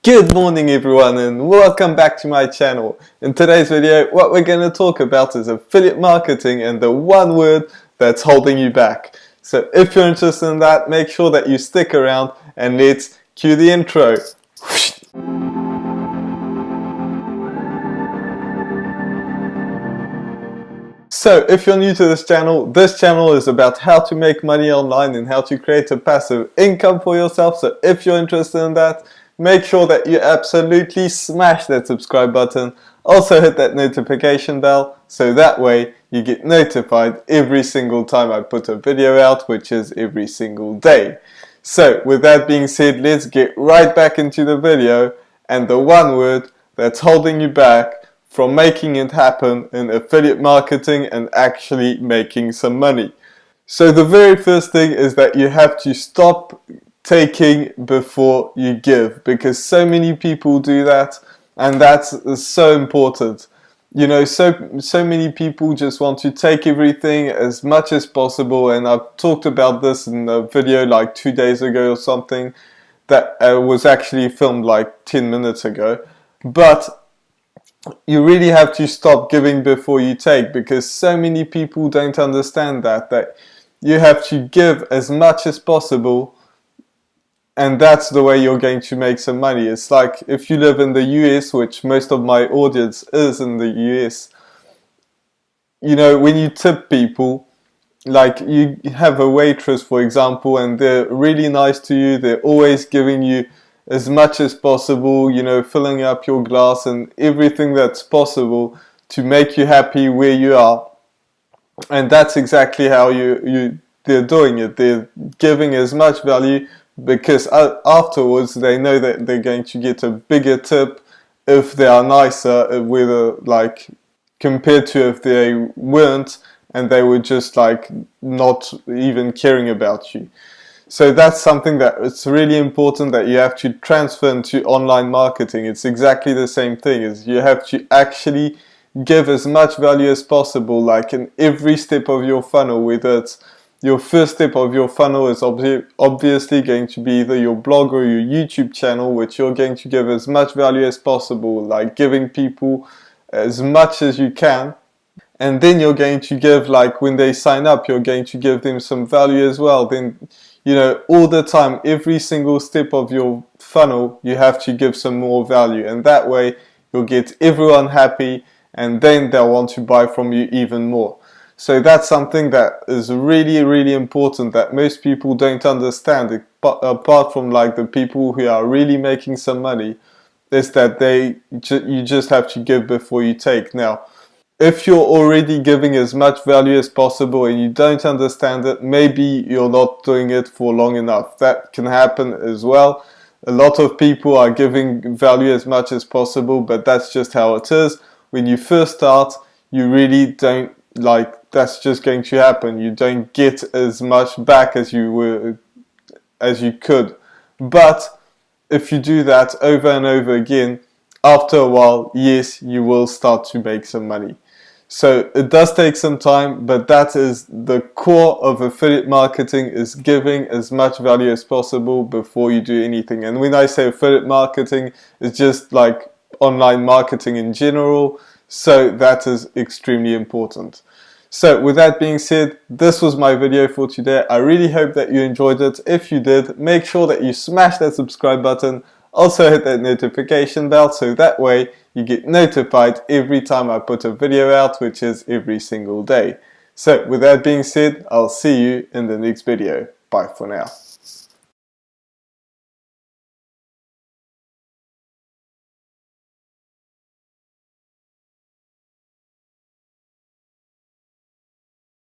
Good morning everyone and welcome back to my channel. In today's video what we're going to talk about is affiliate marketing and the one word that's holding you back. So if you're interested in that, make sure that you stick around and let's cue the intro. So if you're new to this channel is about how to make money online and how to create a passive income for yourself. So if you're interested in that, make sure that you absolutely smash that subscribe button. Also hit that notification bell so that way you get notified every single time I put a video out, which is every single day. So with that being said, let's get right back into the video and the one word that's holding you back from making it happen in affiliate marketing and actually making some money. So the very first thing is that you have to stop taking before you give, because so many people do that, and that's so important. You know, so many people just want to take everything as much as possible, and I've talked about this in a video like 2 days ago or something that was actually filmed like 10 minutes ago. But you really have to stop giving before you take, because so many people don't understand that you have to give as much as possible, and that's the way you're going to make some money. It's like if you live in the US, which most of my audience is in the US, you know, when you tip people, like you have a waitress for example, and they're really nice to you, they're always giving you as much as possible, you know, filling up your glass and everything that's possible to make you happy where you are. And that's exactly how they're doing it. They're giving as much value, because afterwards they know that they're going to get a bigger tip if they are nicer, whether like compared to if they weren't and they were just like not even caring about you. So that's something that it's really important that you have to transfer into online marketing. It's exactly the same thing, as you have to actually give as much value as possible, like in every step of your funnel. Whether it's your first step of your funnel is obviously going to be either your blog or your YouTube channel, which you're going to give as much value as possible, like giving people as much as you can. And then you're going to give, like when they sign up, you're going to give them some value as well. Then, you know, all the time, every single step of your funnel, you have to give some more value. And that way you'll get everyone happy, and then they'll want to buy from you even more. So that's something that is really, really important that most people don't understand, apart from like the people who are really making some money, is that you just have to give before you take. Now, if you're already giving as much value as possible and you don't understand it, maybe you're not doing it for long enough. That can happen as well. A lot of people are giving value as much as possible, but that's just how it is. When you first start, you really don't, like, that's just going to happen. You don't get as much back as you could. But if you do that over and over again, after a while, yes, you will start to make some money. So it does take some time, but that is the core of affiliate marketing, is giving as much value as possible before you do anything. And when I say affiliate marketing, it's just like online marketing in general. So that is extremely important. So with that being said, this was my video for today. I really hope that you enjoyed it. If you did, make sure that you smash that subscribe button. Also hit that notification bell so that way you get notified every time I put a video out, which is every single day. So with that being said, I'll see you in the next video. Bye for now.